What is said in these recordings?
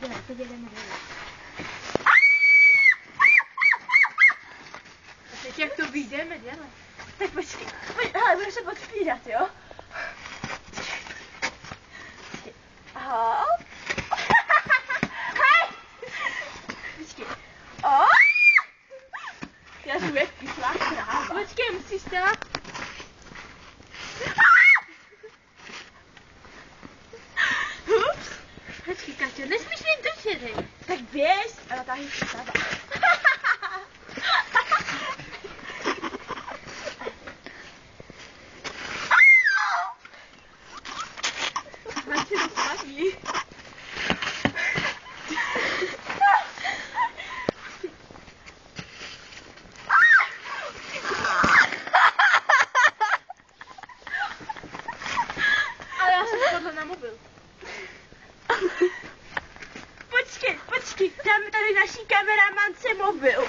Teď jdeme dolů. A teď jak to vyjdeme, dělej. Tak počkej, hele, budeš se podspírat, jo? Aha. Hej! Počkej. O! Já jsem jak kyslá kráva. Počkej, musíš stát. Ups. Počkej, Kaťo, nesmíš mě držet, hej. Tak běž a natáhni se sada. Máš se dopadí. Ale já jsem spadla na mobil. Počkej, dáme tady naší kameramance mobil.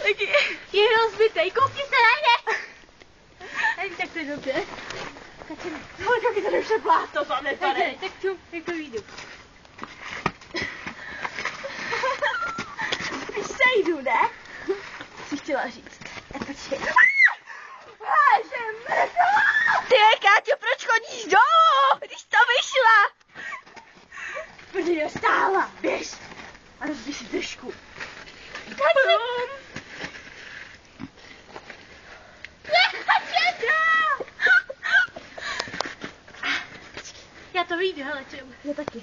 Taky Je rozbitej, koukni se, najde. Hej, tak to je dobře. Kaťo, kolik to už bláto zanepade. tak tu, jako vyjdu. Když sejdu, ne? Jsi chtěla říct. Počkej. Váže mrdla! Ty, Káťo, proč chodíš dolů, když to vyšla? Protože stála, běž. A rozbij si držku. Káťo! Já to vyjdu, hele, čemu. Já taky.